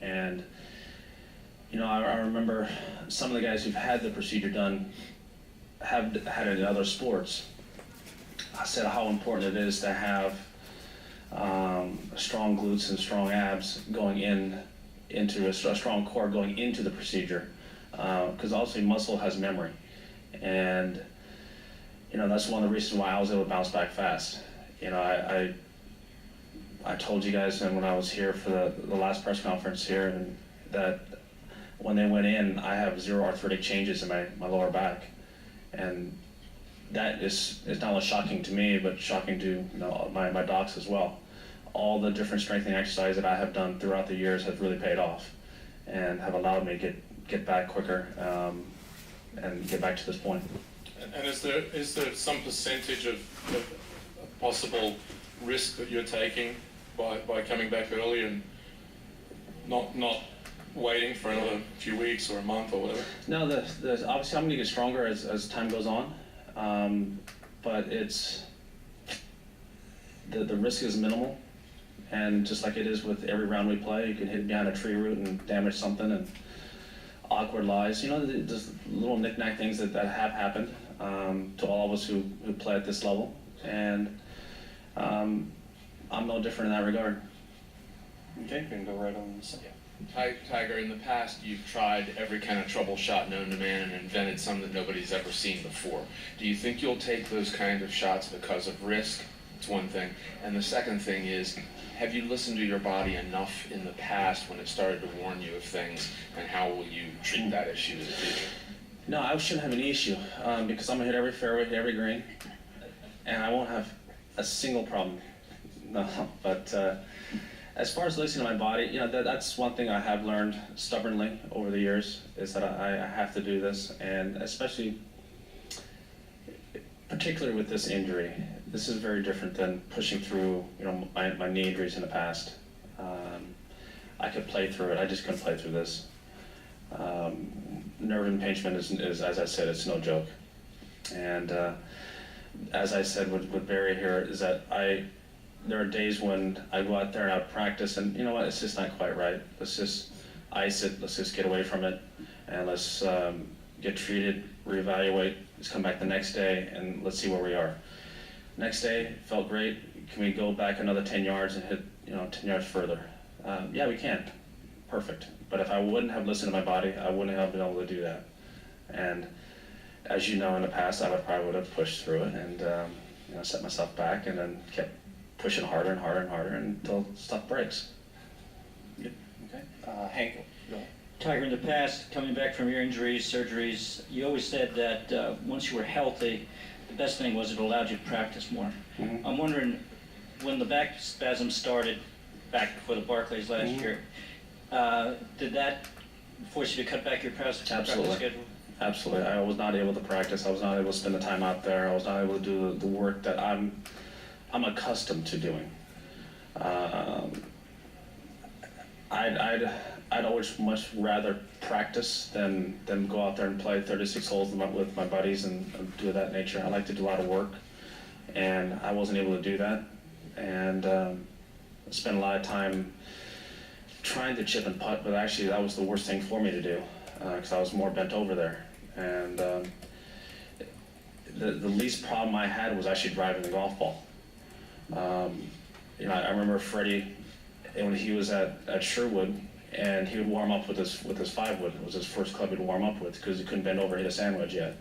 And you know, I remember some of the guys who've had the procedure done have had it in other sports. I said how important it is to have strong glutes and strong abs going into a strong core going into the procedure, because obviously muscle has memory, and you know that's one of the reasons why I was able to bounce back fast. You know, I told you guys when I was here for the last press conference here, and that when they went in, I have 0 arthritic changes in my lower back, and that is not only shocking to me, but shocking to my docs as well. All the different strengthening exercises that I have done throughout the years have really paid off, and have allowed me to get back quicker and get back to this point. And is there some percentage of possible risk that you're taking by coming back early and not waiting for another few weeks or a month or whatever? No, obviously I'm going to get stronger as time goes on, but it's the risk is minimal, and just like it is with every round we play, you can hit behind a tree root and damage something, and awkward lies. You know, just little knick-knack things that have happened to all of us who play at this level, and I'm no different in that regard. Okay, you can go right on this. Yeah. Tiger, in the past, you've tried every kind of trouble shot known to man and invented some that nobody's ever seen before. Do you think you'll take those kind of shots because of risk? It's one thing. And the second thing is, have you listened to your body enough in the past when it started to warn you of things, and how will you treat that issue in the future? No, I shouldn't have any issue because I'm going to hit every fairway, hit every green, and I won't have a single problem. No, but as far as listening to my body, you know, that's one thing I have learned stubbornly over the years, is that I have to do this, and especially, particularly with this injury, this is very different than pushing through, you know, my knee injuries in the past. I could play through it, I just couldn't play through this. Nerve impingement is, as I said, it's no joke. And as I said with Barry here, is that there are days when I go out there and I practice, and you know what, it's just not quite right. Let's just ice it, let's just get away from it, and let's get treated, reevaluate, let's come back the next day, and let's see where we are. Next day, felt great, can we go back another 10 yards and hit 10 yards further? Yeah, we can, perfect. But if I wouldn't have listened to my body, I wouldn't have been able to do that. And as you know, in the past, I probably would have pushed through it and set myself back, and then kept pushing harder and harder and harder until stuff breaks. Good. Okay. Hank, go ahead. Tiger, in the past, coming back from your injuries, surgeries, you always said that once you were healthy, the best thing was it allowed you to practice more. Mm-hmm. I'm wondering, when the back spasm started back before the Barclays last year, did that force you to cut back your practice schedule? Absolutely. I was not able to practice. I was not able to spend the time out there. I was not able to do the work that I'm accustomed to doing. I'd always much rather practice than go out there and play 36 holes with my buddies and do that nature. I like to do a lot of work, and I wasn't able to do that, and spent a lot of time trying to chip and putt, but actually that was the worst thing for me to do because I was more bent over there. And the least problem I had was actually driving the golf ball. I remember Freddie, when he was at Sherwood, and he would warm up with his 5-wood. It was his first club he'd warm up with because he couldn't bend over and hit a sand wedge yet.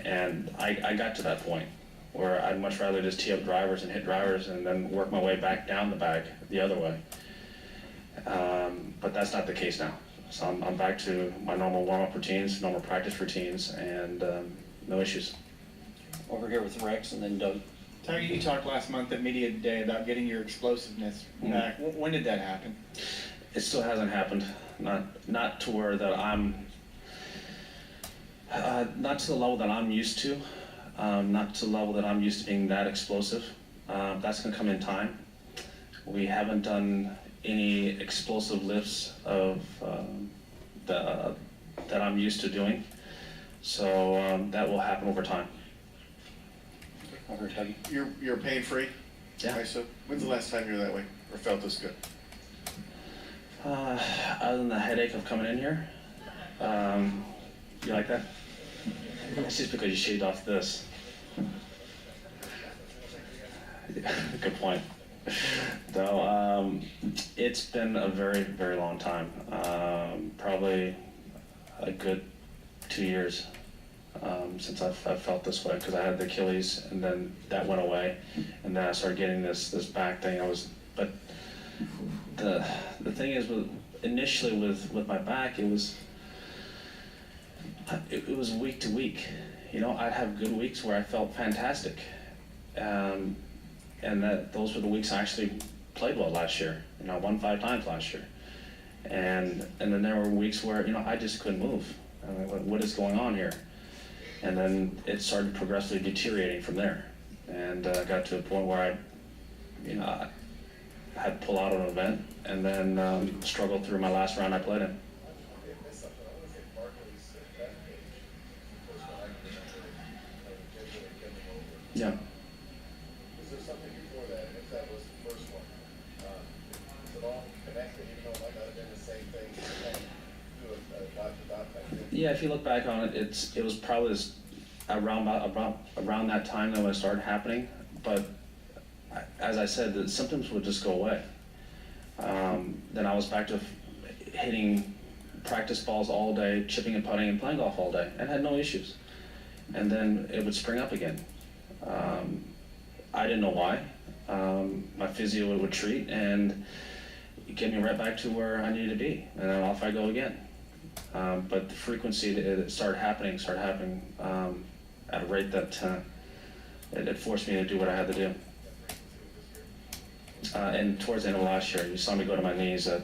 And I got to that point where I'd much rather just tee up drivers and hit drivers and then work my way back down the bag the other way. But that's not the case now. So I'm back to my normal warm-up routines, normal practice routines, and no issues. Over here with Rex and then Doug. Tiger, you talked last month at Media Day about getting your explosiveness back. When did that happen? It still hasn't happened. Not to where that I'm. Not to the level that I'm used to. Not to the level that I'm used to being that explosive. That's going to come in time. We haven't done any explosive lifts of that I'm used to doing. So that will happen over time. Over Doug. You're pain-free? Yeah. Okay, so when's the last time you were that way or felt this good? Other than the headache of coming in here, you like that? It's just because you shaved off this. Good point. No, it's been a very, very long time. Probably a good 2 years since I've felt this way, because I had the Achilles, and then that went away, and then I started getting this back thing. But the thing is, initially with my back, it was week to week. You know, I'd have good weeks where I felt fantastic, and those were the weeks I actually played well last year. You know, I won 5 times last year, and then there were weeks where, you know, I just couldn't move. I'm like, what is going on here? And then it started progressively deteriorating from there, and got to a point where I had to pull out of an event, and then struggled through my last round I played in. Yeah. Is there something before that, if that was the first one? Is it all connected, even though it might not have been the same thing, do a dot-to-dot type thing? Yeah, if you look back on it, it was probably around that time that when it started happening. But as I said, the symptoms would just go away. Then I was back to hitting practice balls all day, chipping and putting and playing golf all day, and had no issues. And then it would spring up again. I didn't know why. My physio would treat and get me right back to where I needed to be, and then off I go again. But the frequency it started happening at a rate that it forced me to do what I had to do. And towards the end of last year, you saw me go to my knees at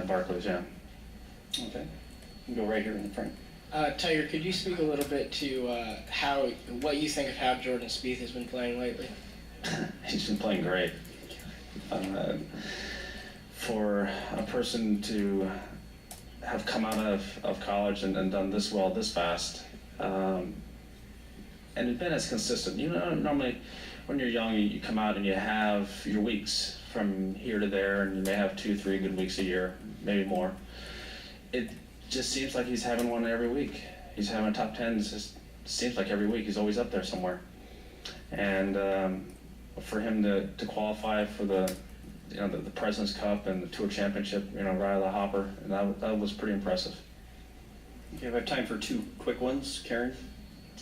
Barclays, yeah. Okay. You can go right here in the front. Tiger, could you speak a little bit to what you think of how Jordan Spieth has been playing lately? He's been playing great. For a person to have come out of college and done this well this fast, and been as consistent. You know, normally when you're young, you come out and you have your weeks from here to there, and you may have 2-3 good weeks a year, maybe more. It just seems like he's having one every week. He's having a top 10. It just seems like every week he's always up there somewhere. And for him to qualify for the President's Cup and the Tour Championship, right out of the hopper, and that was pretty impressive. Okay, we have time for 2 quick ones. Karen?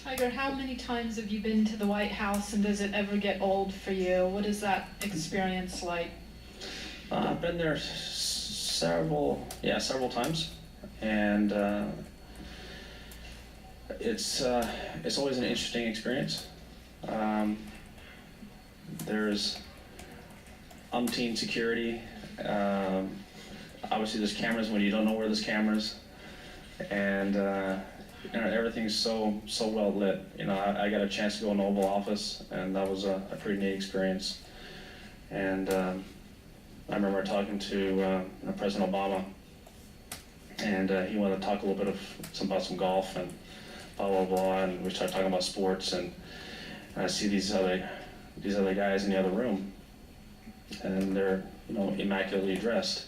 Tiger, how many times have you been to the White House, and does it ever get old for you? What is that experience like? I've been there several times, and it's always an interesting experience. There's umpteen security. Obviously, there's cameras when you don't know where there's cameras, and everything's so well lit. I got a chance to go in the Oval Office, and that was a pretty neat experience. And I remember talking to President Obama, and he wanted to talk a little bit about some golf and blah blah blah, and we started talking about sports, and I see these other guys in the other room, and they're immaculately dressed.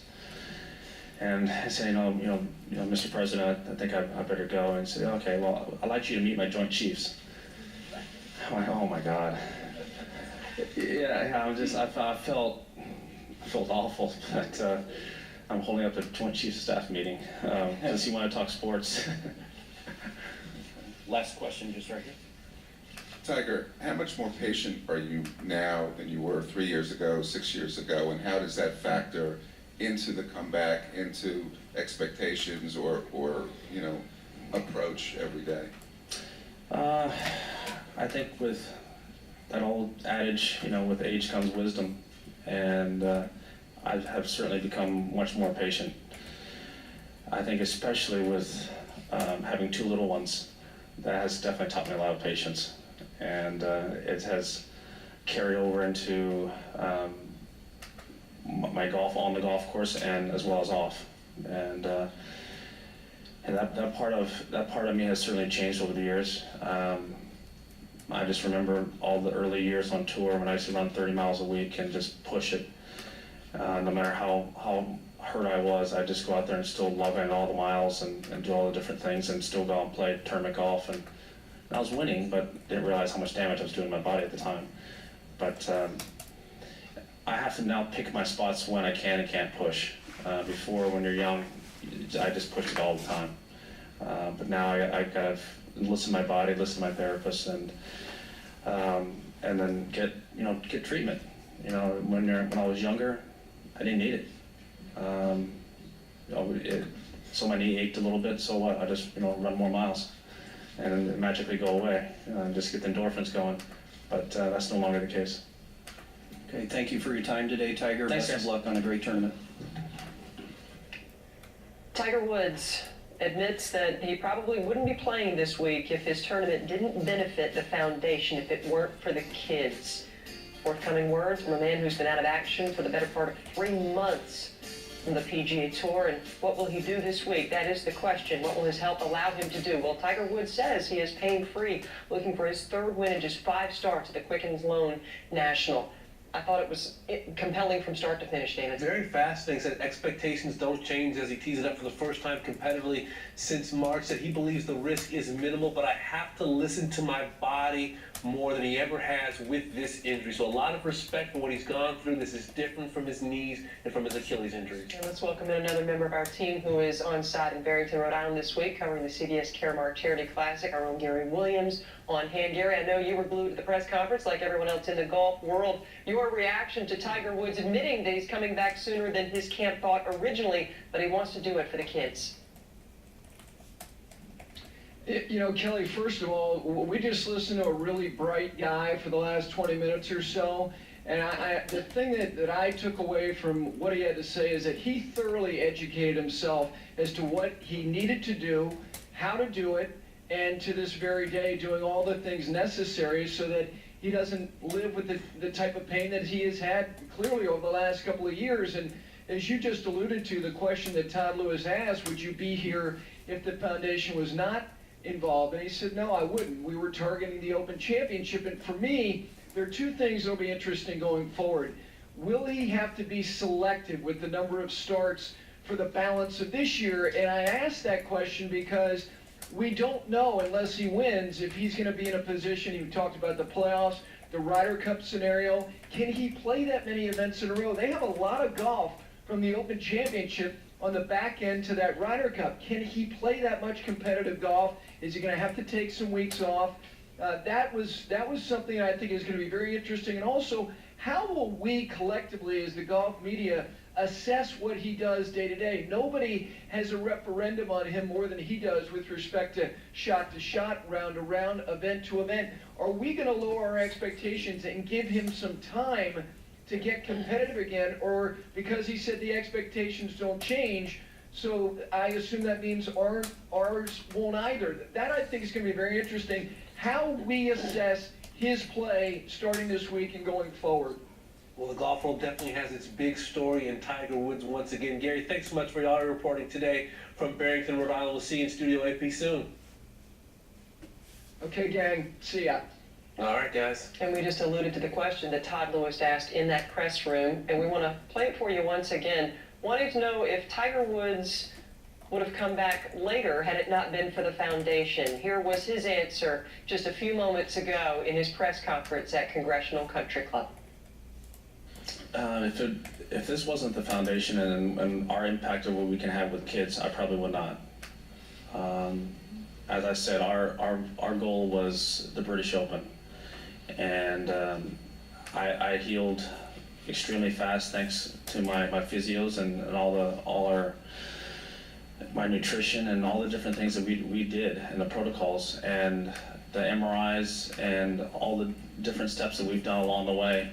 And I say, Mr. President, I think I better go. And say, okay, well, I'd like you to meet my Joint Chiefs. I'm like, oh my God. Yeah, I felt awful, but I'm holding up a Joint Chiefs staff meeting because he wanted to talk sports. Last question, just right here. Tiger, how much more patient are you now than you were 3 years ago, 6 years ago, and how does that factor into the comeback, into expectations or approach every day? I think with that old adage, with age comes wisdom, and I have certainly become much more patient. I think especially with having 2 little ones, that has definitely taught me a lot of patience, and it has carried over into my golf on the golf course and as well as off, and that part of me has certainly changed over the years. I just remember all the early years on tour when I used to run 30 miles a week and just push it, no matter how hurt I was, I'd just go out there and still log in all the miles and do all the different things and still go out and play tournament golf. And I was winning, but didn't realize how much damage I was doing to my body at the time. But I have to now pick my spots when I can and can't push. Before, when you're young, I just pushed it all the time. But now I gotta listen to my body, listen to my therapist, and then get treatment. When I was younger, I didn't need it. So my knee ached a little bit. So what? I just run more miles, and it magically go away. Just get the endorphins going. But that's no longer the case. Okay, thank you for your time today, Tiger. Thanks, Best of guys. luck on a great tournament. Tiger Woods admits that he probably wouldn't be playing this week if his tournament didn't benefit the foundation, if it weren't for the kids. Forthcoming words from a man who's been out of action for the better part of 3 months from the PGA Tour. And what will he do this week? That is the question. What will his help allow him to do? Well, Tiger Woods says he is pain-free, looking for his 3rd win in just 5 starts at the Quicken Loans National. I thought it was compelling from start to finish, David. Very fascinating. Said expectations don't change as he tees it up for the first time competitively since March. Said he believes the risk is minimal, but I have to listen to my body more than he ever has with this injury. So a lot of respect for what he's gone through. This is different from his knees and from his Achilles injury. And let's welcome in another member of our team who is on site in Barrington, Rhode Island this week, covering the CBS Caremark Charity Classic, our own Gary Williams on hand. Gary, I know you were glued to the press conference like everyone else in the golf world. Your reaction to Tiger Woods admitting that he's coming back sooner than his camp thought originally, but he wants to do it for the kids. Kelly, first of all, we just listened to a really bright guy for the last 20 minutes or so. And the thing that I took away from what he had to say is that he thoroughly educated himself as to what he needed to do, how to do it, and to this very day doing all the things necessary so that he doesn't live with the type of pain that he has had clearly over the last couple of years. And as you just alluded to, the question that Todd Lewis asked, would you be here if the foundation was not involved? And he said, no, I wouldn't. We were targeting the Open Championship. And for me, there are 2 things that will be interesting going forward. Will he have to be selective with the number of starts for the balance of this year? And I asked that question because we don't know, unless he wins, if he's going to be in a position. He talked about the playoffs, the Ryder Cup scenario. Can he play that many events in a row? They have a lot of golf from the Open Championship on the back end to that Ryder Cup. Can he play that much competitive golf? Is he going to have to take some weeks off? That was something I think is going to be very interesting. And also, how will we collectively, as the golf media, assess what he does day to day? Nobody has a referendum on him more than he does with respect to shot, round to round, event to event. Are we going to lower our expectations and give him some time to get competitive again? Or because he said the expectations don't change, so I assume that means ours won't either. That I think is going to be very interesting, how we assess his play starting this week and going forward. Well, the golf world definitely has its big story in Tiger Woods once again. Gary, thanks so much for your audio reporting today from Barrington, Rhode Island. We'll see you in Studio AP soon. Okay, gang. See ya. All right, guys. And we just alluded to the question that Todd Lewis asked in that press room, and we want to play it for you once again. Wanting to know if Tiger Woods would have come back later had it not been for the foundation. Here was his answer just a few moments ago in his press conference at Congressional Country Club. If this wasn't the foundation and our impact of what we can have with kids, I probably would not. As I said, our goal was the British Open, and I healed extremely fast thanks to my physios and my nutrition and all the different things that we did and the protocols and the MRIs and all the different steps that we've done along the way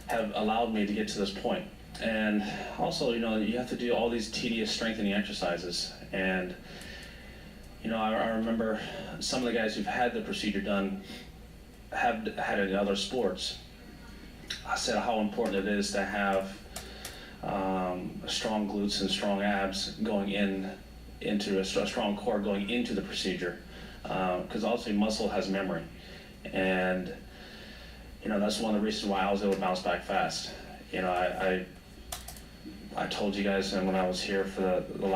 have allowed me to get to this point. And also, you have to do all these tedious strengthening exercises. And, I remember some of the guys who've had the procedure done have had it in other sports. I said how important it is to have strong glutes and strong abs going into a strong core going into the procedure, because also muscle has memory, and that's one of the reasons why I was able to bounce back fast. I told you guys when I was here for the last